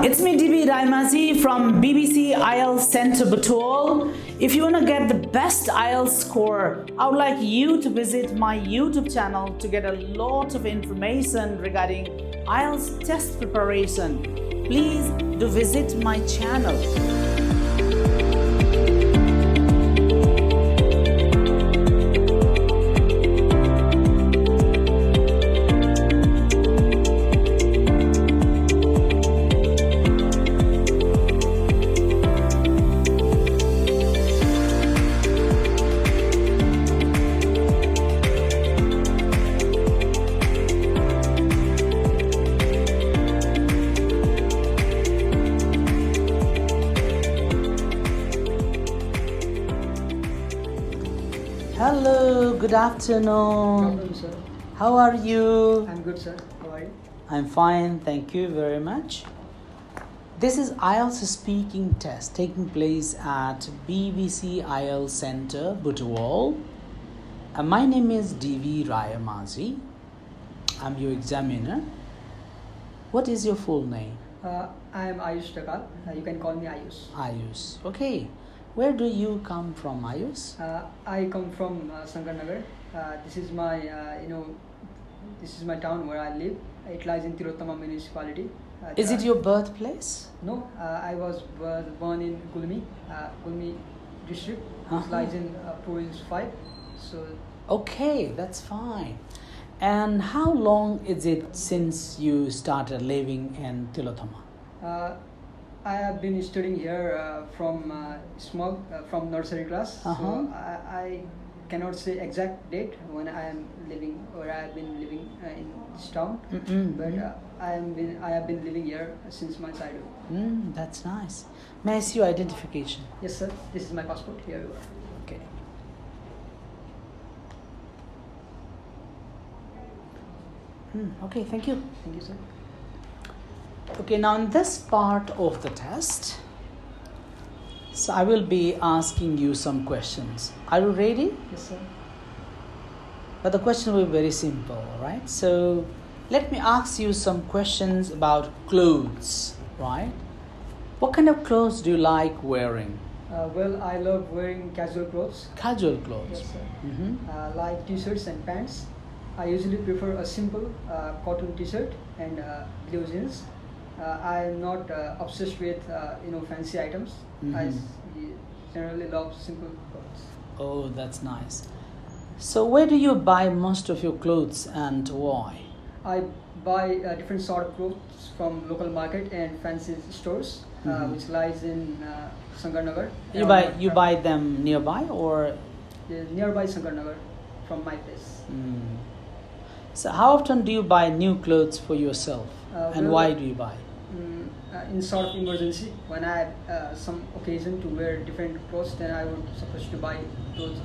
It's me DB Raimazi from BBC IELTS Center Butwal. If you want to get the best IELTS score, I would like you to visit my YouTube channel to get a lot of information regarding IELTS test preparation. Please do visit my channel. Hello, good afternoon. Good afternoon, sir. How are you? I'm good, sir. How are you? I'm fine, thank you very much. This is IELTS speaking test taking place at BBC IELTS Center Butwal. My name is DV Rayamazi. I'm your examiner. What is your full name? I am Ayush Takal. You can call me Ayush. Ayush. Okay. Where do you come from, Ayush? I come from Sankarnagar. This is my, this is my town where I live. It lies in Tilottama municipality. Is it your birthplace? No, I was born in Gulmi district. It lies in province 5. So. Okay, that's fine. And how long is it since you started living in Tilottama? I have been studying here from from nursery class. So I cannot say exact date when I am living or I have been living in this town. But I have been living here since my childhood. That's nice. May I see your identification? Yes, sir. This is my passport. Here you are. Okay. Okay, thank you. Thank you, sir. Okay, now in this part of the test, so I will be asking you some questions. Are you ready? Yes, sir. But the question will be very simple, right? So let me ask you some questions about clothes, right? What kind of clothes do you like wearing? Well, I love wearing casual clothes. Casual clothes. Yes, sir. Like t-shirts and pants. I usually prefer a simple cotton t-shirt and blue jeans. I am not obsessed with fancy items. I generally love simple clothes. Oh, that's nice. So where do you buy most of your clothes and why? I buy different sort of clothes from local market and fancy stores, which lies in Sankarnagar. You buy them nearby or? Nearby Sankarnagar from my place. So how often do you buy new clothes for yourself and why do you buy? In sort of emergency, when I have some occasion to wear different clothes, then I would supposed to buy those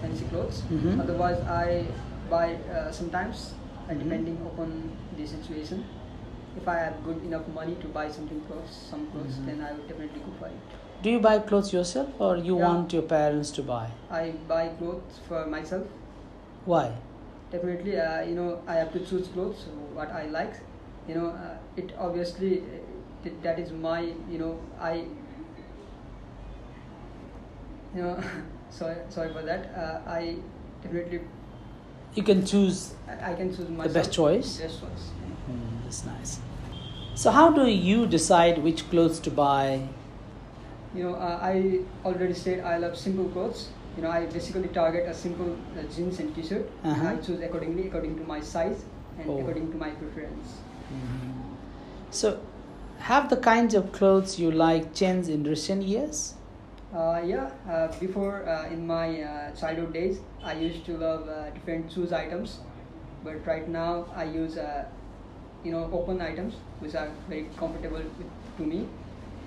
fancy clothes. Otherwise, I buy sometimes, depending upon the situation. If I have good enough money to buy some clothes, then I would definitely go for it. Do you buy clothes yourself or you want your parents to buy? I buy clothes for myself. Why? Definitely, I have to choose clothes what I like. It obviously that is my sorry for that. I definitely. You can choose. I can choose myself. The best choice. Best choice. That's nice. So how do you decide which clothes to buy? I already said I love simple clothes. I basically target a simple jeans and t-shirt. I choose according to my size and according to my preference. So, have the kinds of clothes you like changed in recent years? Before in my childhood days, I used to love different shoes items, but right now I use open items which are very comfortable to me.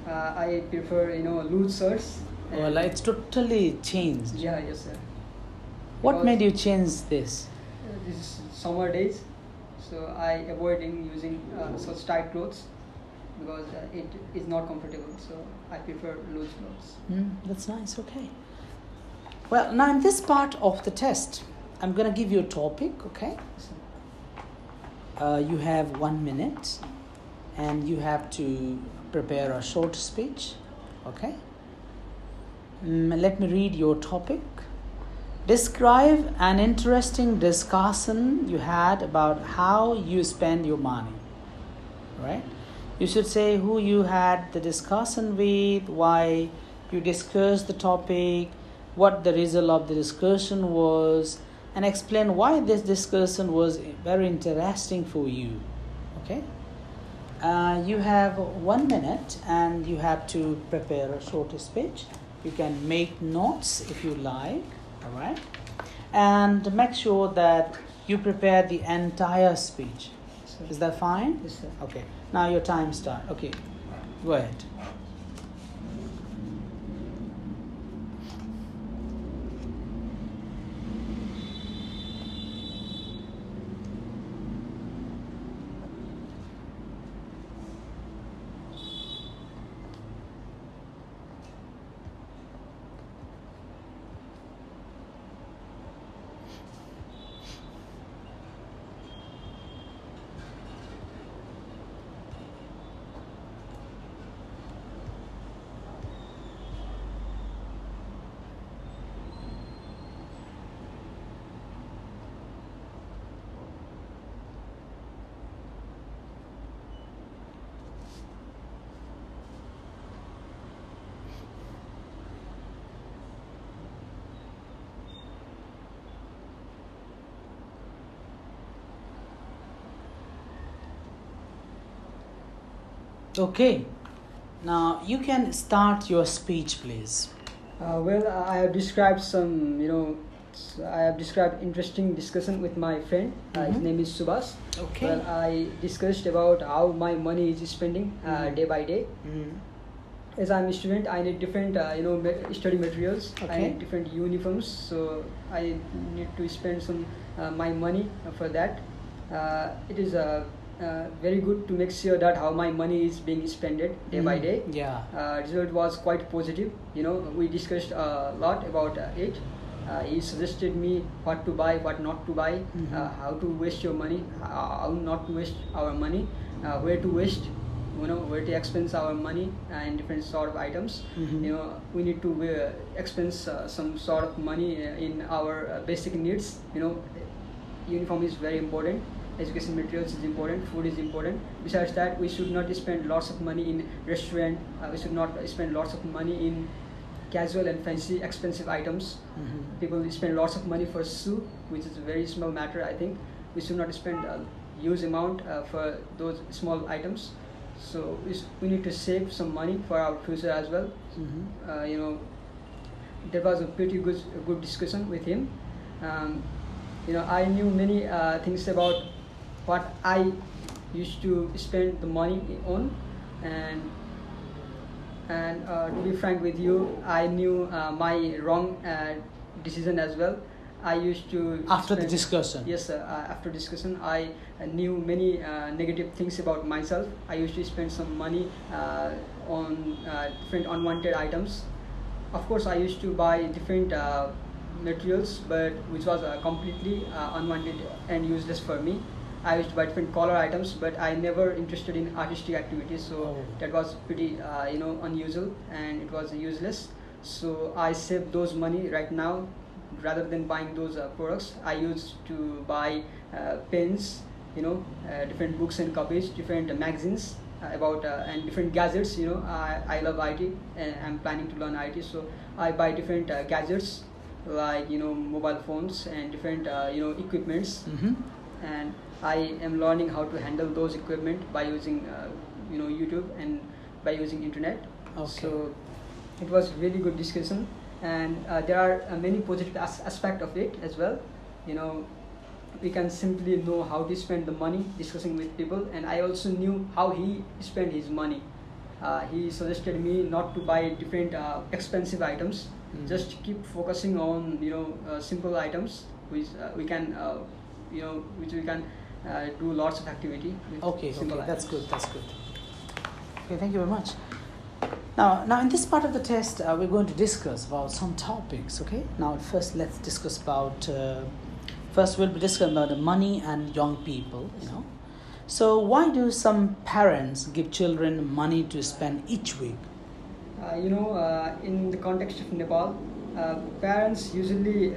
I prefer loose shirts. Well, it's totally changed. Yeah, yes, sir. What made you change this? This is summer days, so I avoiding using such tight clothes because it is not comfortable. So I prefer loose clothes. That's nice. Okay. Well, now in this part of the test, I'm going to give you a topic. Okay. Yes, You have 1 minute. and you have to prepare a short speech. Okay. Let me read your topic. Describe an interesting discussion you had about how you spend your money. Right? You should say who you had the discussion with, why you discussed the topic, what the result of the discussion was, and explain why this discussion was very interesting for you. Okay? You have 1 minute and you have to prepare a short speech. You can make notes if you like. All right? And make sure that you prepare the entire speech. Is that fine? Yes, sir. Okay. Now your time starts. Okay. Go ahead. Okay. Now you can start your speech, please. I have described I have described interesting discussion with my friend. His name is Subhas. Okay. Well, I discussed about how my money is spending day by day. As I'm a student, I need different study materials. I Okay. need different uniforms, so I need to spend some my money for that. It is very good to make sure that how my money is being spent day by day. Yeah. Result was quite positive. We discussed a lot about it. He suggested me what to buy, what not to buy, how to waste your money, how not to waste our money, where to waste, where to expense our money and different sort of items. We need to expense some sort of money in our basic needs. Uniform is very important. Education materials is important, food is important. Besides that, we should not spend lots of money in restaurant. We should not spend lots of money in casual and fancy expensive items. People spend lots of money for shoe, which is a very small matter. I think we should not spend a huge amount for those small items. So we need to save some money for our future as well. There was a pretty good discussion with him. I knew many things about what I used to spend the money on, and to be frank with you, I knew my wrong decision as well. I used to After the discussion. Yes, sir. After discussion, I knew many negative things about myself. I used to spend some money on different unwanted items. Of course, I used to buy different materials, but which was completely unwanted and useless for me. I used to buy different color items, but I never interested in artistic activities, so that was pretty unusual and it was useless. So I saved those money right now. Rather than buying those products, I used to buy pens, different books and copies, different magazines about and different gadgets. I love IT and I'm planning to learn IT, so I buy different gadgets like mobile phones and different equipments. And I am learning how to handle those equipment by using YouTube and by using internet. Okay. So it was really good discussion, and there are many positive aspect of it as well. We can simply know how to spend the money discussing with people, and I also knew how he spent his money. He suggested me not to buy different expensive items. Just keep focusing on simple items which we can do lots of activity with Okay, simple that's items. good, that's good. Okay, thank you very much. Now in this part of the test, we're going to discuss about some topics, okay? Now first let's discuss about, first we'll be discussing about the money and young people, So why do some parents give children money to spend each week? In the context of Nepal, parents usually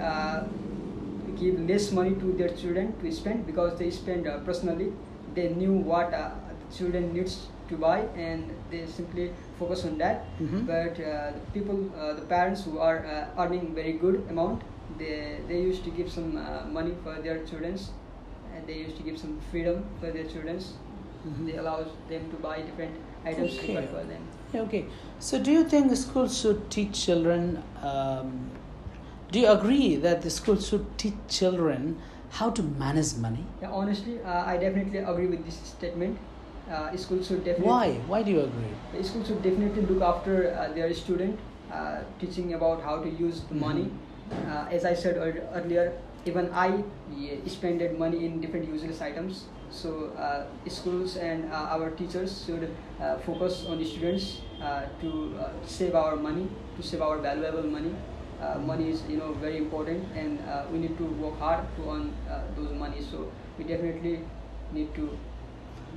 give less money to their children to spend because they spend personally. They knew what the children needs to buy and they simply focus on that. But the parents who are earning very good amount, they used to give some money for their children, and they used to give some freedom for their children. They allow them to buy different items required for them. Okay. So do you think the school should teach children, do you agree that the school should teach children how to manage money? Yeah, honestly, I definitely agree with this statement. School should definitely. Why do you agree? The school should definitely look after their student, teaching about how to use the money. As I said earlier, even I spended money in different useless items. So schools and our teachers should focus on the students to save our money, to save our valuable money. Money is very important, and we need to work hard to earn those money. So we definitely need to.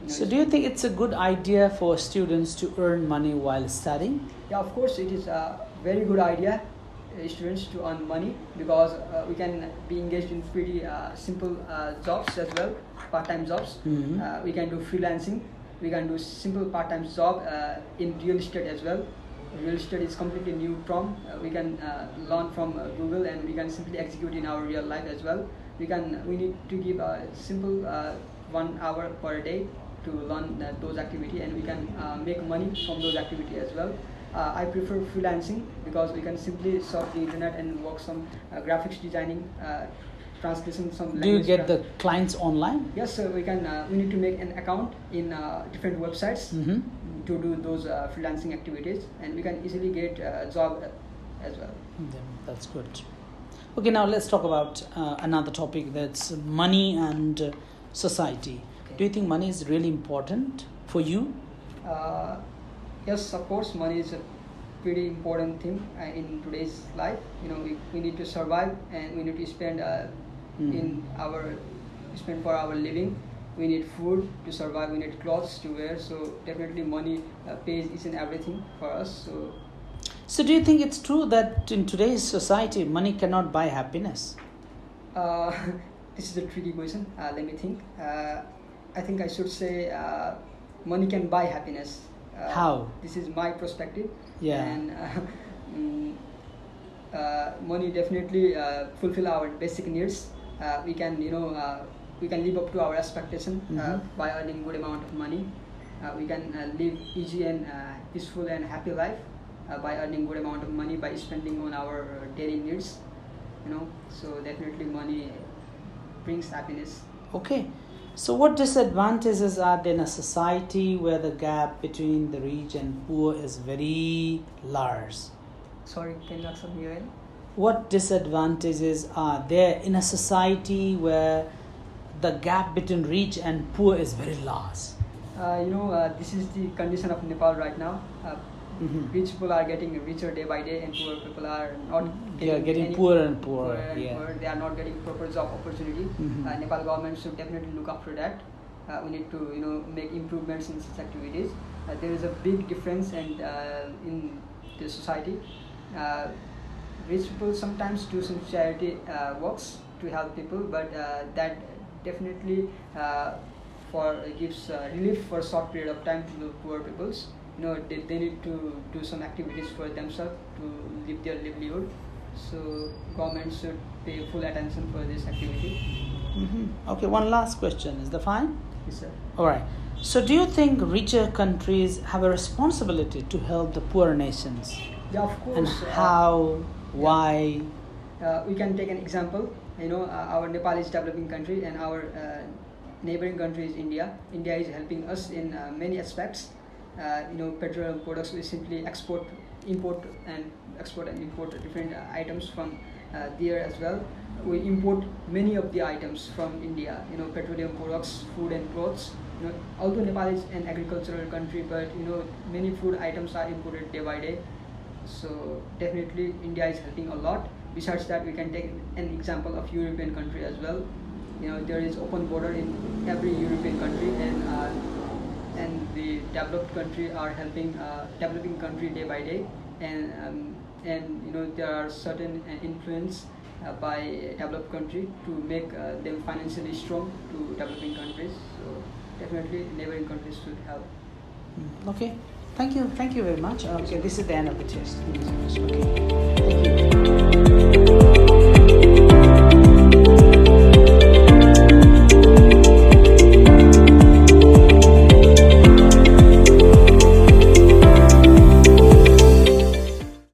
So do you think it's a good idea for students to earn money while studying? Yeah, of course it is a very good idea, students to earn money, because we can be engaged in pretty simple jobs as well, part-time jobs. We can do freelancing, we can do simple part-time job in real estate as well. Real estate is completely new term. We can learn from Google, and we can simply execute in our real life as well. We need to give a simple 1 hour per day to learn those activities, and we can make money from those activities as well. I prefer freelancing because we can simply surf the internet and work some graphics designing, translation, some language. Do you get the clients online? Yes, sir. We need to make an account in different websites to do those freelancing activities, and we can easily get a job as well. That's good. Okay, now let's talk about another topic, that's money and society. Do you think money is really important for you? Yes, of course, money is a pretty important thing in today's life. We need to survive, and we need to spend spend for our living. We need food to survive. We need clothes to wear. So definitely, money pays each and everything for us. So do you think it's true that in today's society, money cannot buy happiness? This is a tricky question. Let me think. I think I should say money can buy happiness. How? This is my perspective. Yeah. And money definitely fulfill our basic needs. We can live up to our expectation by earning good amount of money. We can live easy and peaceful and happy life by earning good amount of money, by spending on our daily needs. So definitely money brings happiness. Okay. So what disadvantages are there in a society where the gap between the rich and poor is very large? Sorry, can you ask me again? What disadvantages are there in a society where the gap between rich and poor is very large? This is the condition of Nepal right now. Rich people are getting richer day by day, and poor people are not getting poorer and poorer. They are not getting proper job opportunity. Nepal government should definitely look after that. We need to make improvements in such activities. There is a big difference in the society. Rich people sometimes do some charity works to help people, but that definitely gives relief for a short period of time to the poor peoples. They need to do some activities for themselves to live their livelihood. So government should pay full attention for this activity. Okay, one last question. Is that fine? Yes, sir. All right. So do you think richer countries have a responsibility to help the poorer nations? Yeah, of course. And how? Why? We can take an example. Our Nepal is a developing country, and our neighboring country is India. India is helping us in many aspects. Petroleum products, we simply import and import different items from there as well. We import many of the items from India, petroleum products, food and clothes. Although Nepal is an agricultural country, but many food items are imported day by day. So definitely India is helping a lot. Besides that, we can take an example of European country as well. there is open border in every European country, and the developed country are helping developing country day by day, and there are certain influence by developed country to make them financially strong to developing countries. So definitely neighboring countries should help. Okay, thank you very much. Okay, this is the end of the test. Okay.